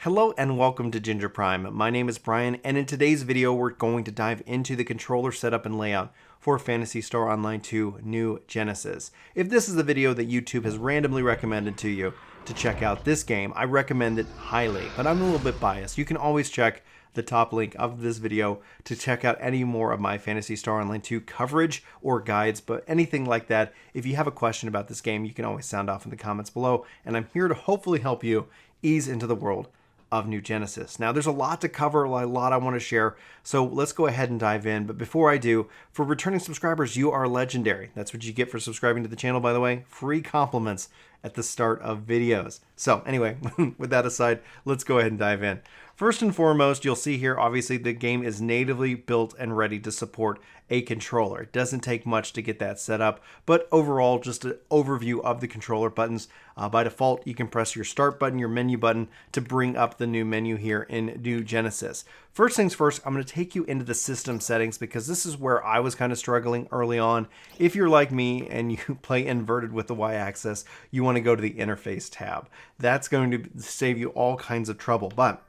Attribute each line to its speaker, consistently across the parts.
Speaker 1: Hello and welcome to Ginger Prime. My name is Brian, and in today's video we're going to dive into the controller setup and layout for Phantasy Star Online 2 New Genesis. If this is the video that YouTube has randomly recommended to you to check out this game, I recommend it highly, but I'm a little bit biased. You can always check the top link of this video to check out any more of my Phantasy Star Online 2 coverage or guides, but anything like that. If you have a question about this game, you can always sound off in the comments below, and I'm here to hopefully help you ease into the world of New Genesis. Now, there's a lot to cover, a lot I want to share, so let's go ahead and dive in. But before I do, for returning subscribers, you are legendary. That's what you get for subscribing to the channel, by the way. Free compliments at the start of videos. So anyway, with that aside, let's go ahead and dive in. First and foremost, you'll see here, obviously, the game is natively built and ready to support a controller. It doesn't take much to get that set up, but overall, just an overview of the controller buttons. By default, you can press your start button, your menu button, to bring up the new menu here in New Genesis. First things first, I'm going to take you into the system settings because this is where I was kind of struggling early on. If you're like me and you play inverted with the Y-axis, you want to go to the interface tab. That's going to save you all kinds of trouble, but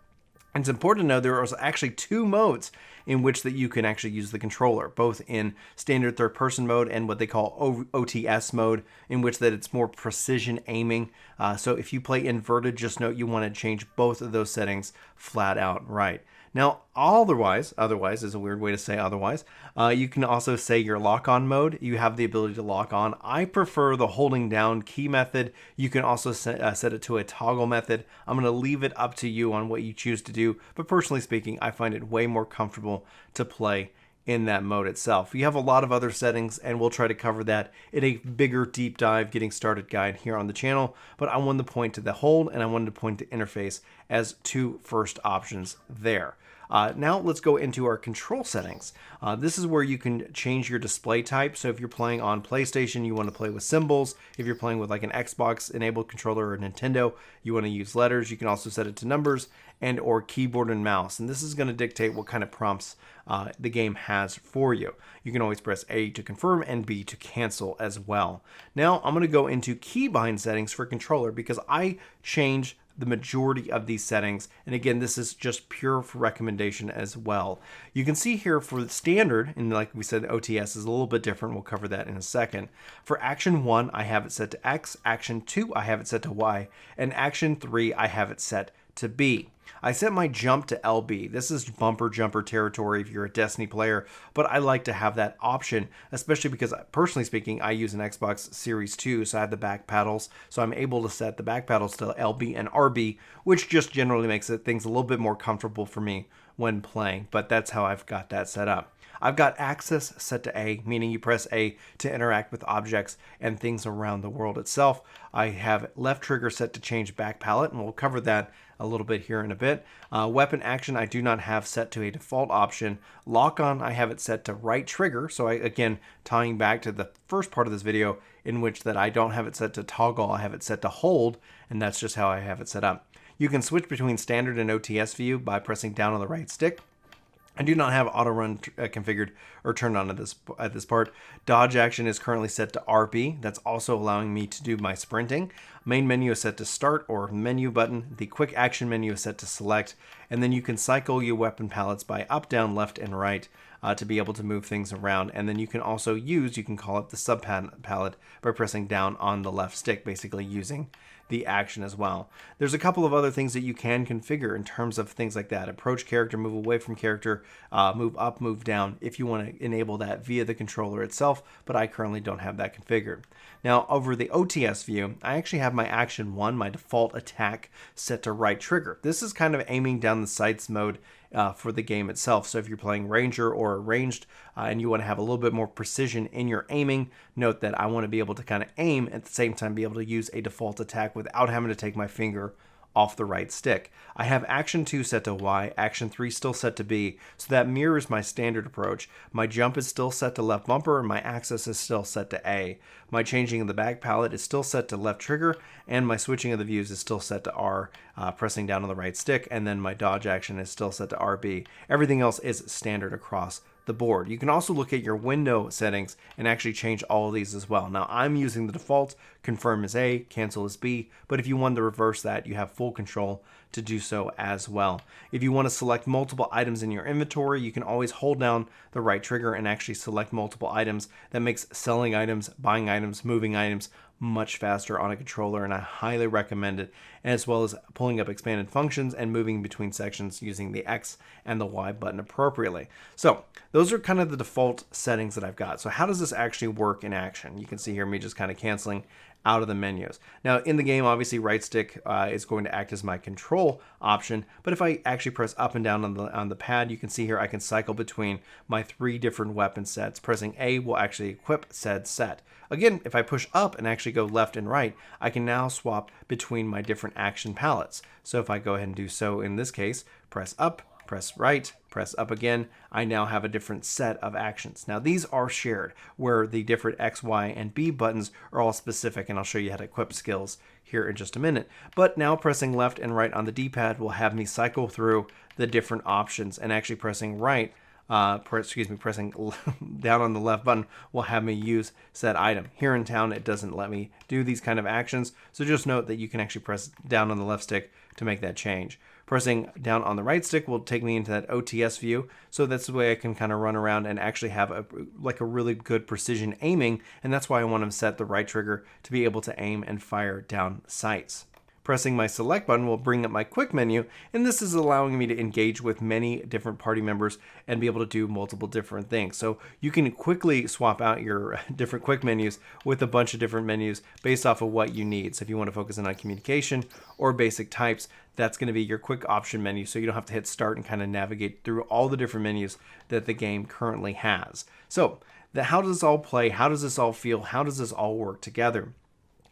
Speaker 1: it's important to know there are actually two modes in which that you can actually use the controller, both in standard third-person mode and what they call OTS mode, in which that it's more precision aiming. So if you play inverted, just note you want to change both of those settings flat out right. Now, otherwise is a weird way to say otherwise. You can also say your lock-on mode. You have the ability to lock on. I prefer the holding down key method. You can also set it to a toggle method. I'm going to leave it up to you on what you choose to do, but personally speaking, I find it way more comfortable to play in that mode itself. You have a lot of other settings, and we'll try to cover that in a bigger deep dive getting started guide here on the channel, but I wanted to point to the hold and I wanted to point to interface as two first options there. Now let's go into our control settings. This is where you can change your display type. So if you're playing on PlayStation, you want to play with symbols. If you're playing with like an Xbox enabled controller or Nintendo, you want to use letters. You can also set it to numbers and or keyboard and mouse. And this is going to dictate what kind of prompts the game has for you. You can always press A to confirm and B to cancel as well. Now I'm going to go into keybind settings for controller because I changed the majority of these settings, and again, this is just pure for recommendation as well. You can see here for the standard, and like we said, OTS is a little bit different. We'll cover that in a second. For action 1, I have it set to X, action 2, I have it set to Y, and action 3, I have it set to B. I set my jump to LB. This is bumper jumper territory if you're a Destiny player, but I like to have that option, especially because personally speaking, I use an Xbox Series 2, so I have the back paddles, so I'm able to set the back paddles to LB and RB, which just generally makes things a little bit more comfortable for me when playing, but that's how I've got that set up. I've got access set to A, meaning you press A to interact with objects and things around the world itself. I have left trigger set to change back palette, and we'll cover that a little bit here in a bit. Weapon action I do not have set to a default option. Lock on I have it set to right trigger, so again tying back to the first part of this video in which that I don't have it set to toggle, I have it set to hold, and that's just how I have it set up. You can switch between standard and OTS view by pressing down on the right stick. I do not have auto run configured or turned on at this part. Dodge action is currently set to RB. That's also allowing me to do my sprinting. Main menu is set to start or menu button. The quick action menu is set to select. And then you can cycle your weapon palettes by up, down, left, and right to be able to move things around. And then you can also you can call it the sub palette by pressing down on the left stick, basically using the action as well. There's a couple of other things that you can configure in terms of things like that. Approach character, move away from character, move up, move down, if you want to enable that via the controller itself, but I currently don't have that configured. Now over the OTS view, I actually have my action 1, my default attack, set to right trigger. This is kind of aiming down the sights mode for the game itself. So if you're playing Ranger or Ranged and you want to have a little bit more precision in your aiming, note that I want to be able to kind of aim at the same time be able to use a default attack without having to take my finger off the right stick. I have action 2 set to Y, action 3 still set to B, so that mirrors my standard approach. My jump is still set to left bumper and my access is still set to A. My changing of the back palette is still set to left trigger, and my switching of the views is still set to R, pressing down on the right stick, and then my dodge action is still set to RB. Everything else is standard across the board. You can also look at your window settings and actually change all of these as well. Now I'm using the default, confirm is A, cancel is B, but if you want to reverse that, you have full control to do so as well. If you want to select multiple items in your inventory, you can always hold down the right trigger and actually select multiple items. That makes selling items, buying items, moving items much faster on a controller, and I highly recommend it, as well as pulling up expanded functions and moving between sections using the X and the Y button appropriately. So those are kind of the default settings that I've got. So how does this actually work in action? You can see here me just kind of canceling out of the menus. Now in the game, obviously right stick is going to act as my control option, but if I actually press up and down on the pad, you can see here I can cycle between my 3 different weapon sets. Pressing A will actually equip said set. Again, if I push up and actually go left and right, I can now swap between my different action palettes. So if I go ahead and do so in this case, press up, press right, press up again, I now have a different set of actions. Now these are shared, where the different X, Y, and B buttons are all specific, and I'll show you how to equip skills here in just a minute. But now pressing left and right on the D-pad will have me cycle through the different options, and actually pressing right, pressing down on the left button will have me use said item. Here in town, it doesn't let me do these kind of actions, so just note that you can actually press down on the left stick to make that change. Pressing down on the right stick will take me into that OTS view, so that's the way I can kind of run around and actually have a really good precision aiming, and that's why I want to set the right trigger to be able to aim and fire down sights. Pressing my select button will bring up my quick menu, and this is allowing me to engage with many different party members and be able to do multiple different things. So you can quickly swap out your different quick menus with a bunch of different menus based off of what you need. So if you want to focus in on communication or basic types, that's going to be your quick option menu, so you don't have to hit start and kind of navigate through all the different menus that the game currently has. So how does this all play? How does this all feel? How does this all work together?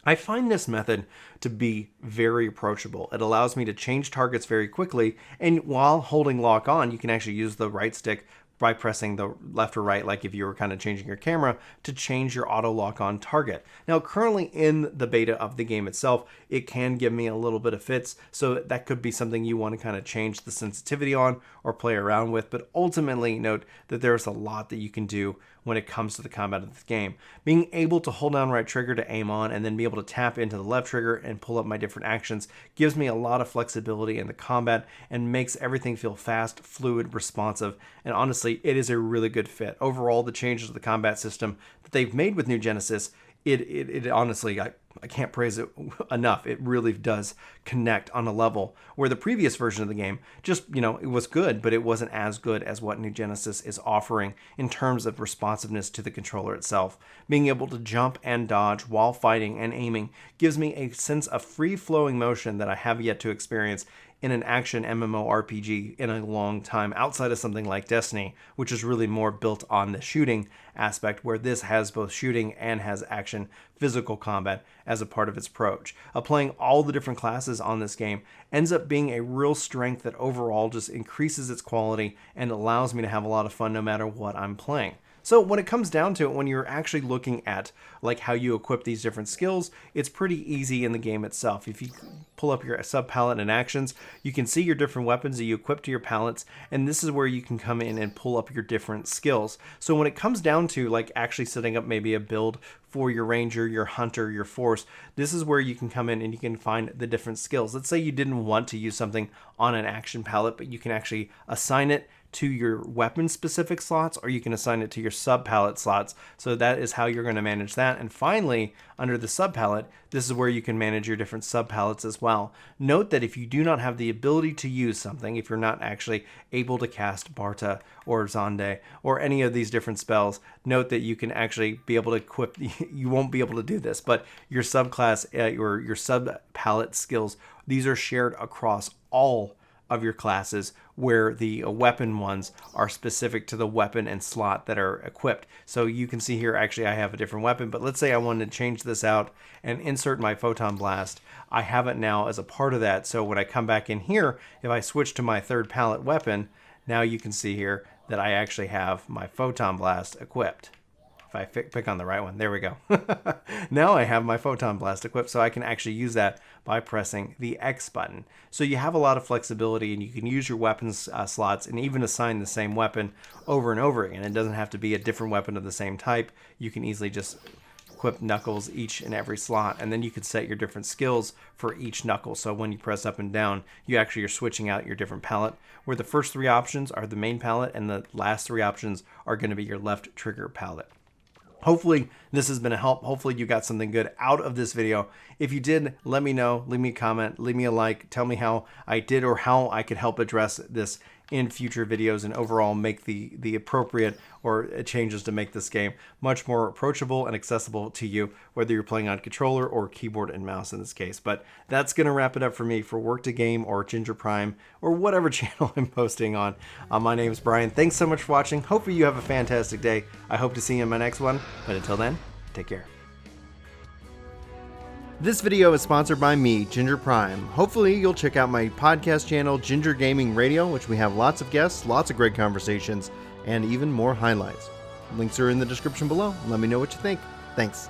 Speaker 1: I find this method to be very approachable. It allows me to change targets very quickly, and while holding lock on, you can actually use the right stick by pressing the left or right, like if you were kind of changing your camera, to change your auto lock on target. Now currently in the beta of the game itself, it can give me a little bit of fits, so that could be something you want to kind of change the sensitivity on or play around with, but ultimately note that there's a lot that you can do when it comes to the combat of the game. Being able to hold down right trigger to aim on and then be able to tap into the left trigger and pull up my different actions gives me a lot of flexibility in the combat and makes everything feel fast, fluid, responsive, and honestly, it is a really good fit. Overall, the changes to the combat system that they've made with New Genesis, it honestly, I can't praise it enough. It really does connect on a level where the previous version of the game just, it was good, but it wasn't as good as what New Genesis is offering in terms of responsiveness to the controller itself. Being able to jump and dodge while fighting and aiming gives me a sense of free-flowing motion that I have yet to experience in an action MMORPG in a long time, outside of something like Destiny, which is really more built on the shooting aspect, where this has both shooting and has action physical combat as a part of its approach. Playing all the different classes on this game ends up being a real strength that overall just increases its quality and allows me to have a lot of fun no matter what I'm playing. So when it comes down to it, when you're actually looking at how you equip these different skills, it's pretty easy in the game itself. If you pull up your sub palette and actions, you can see your different weapons that you equip to your palettes, and this is where you can come in and pull up your different skills. So when it comes down to actually setting up maybe a build for your ranger, your hunter, your force, this is where you can come in and you can find the different skills. Let's say you didn't want to use something on an action palette, but you can actually assign it to your weapon specific slots, or you can assign it to your sub palette slots. So that is how you're going to manage that. And finally, under the sub palette, this is where you can manage your different sub palettes as well. Note that if you do not have the ability to use something, if you're not actually able to cast Barta or Zonde or any of these different spells, note that you can actually be able to equip, you won't be able to do this, but your subclass, your sub palette skills, these are shared across all of your classes, where the weapon ones are specific to the weapon and slot that are equipped. So you can see here, actually I have a different weapon, but let's say I wanted to change this out and insert my photon blast. I have it now as a part of that. So when I come back in here, if I switch to my third palette weapon, now you can see here that I actually have my photon blast equipped. If I pick on the right one, there we go. Now I have my photon blast equipped, so I can actually use that by pressing the X button. So you have a lot of flexibility, and you can use your weapons slots and even assign the same weapon over and over again. It doesn't have to be a different weapon of the same type. You can easily just equip knuckles each and every slot, and then you could set your different skills for each knuckle. So when you press up and down, you actually are switching out your different palette, where the first 3 options are the main palette and the last 3 options are going to be your left trigger palette. Hopefully this has been a help. Hopefully you got something good out of this video. If you did, let me know, leave me a comment, leave me a like, tell me how I did or how I could help address this in future videos and overall make the appropriate or changes to make this game much more approachable and accessible to you, whether you're playing on controller or keyboard and mouse in this case. But that's going to wrap it up for me for Work to Game or Ginger Prime or whatever channel I'm posting on. My name is Brian. Thanks so much for watching. Hopefully you have a fantastic day. I hope to see you in my next one. But until then, take care. This video is sponsored by me, Ginger Prime. Hopefully you'll check out my podcast channel, Ginger Gaming Radio, which we have lots of guests, lots of great conversations, and even more highlights. Links are in the description below. Let me know what you think. Thanks.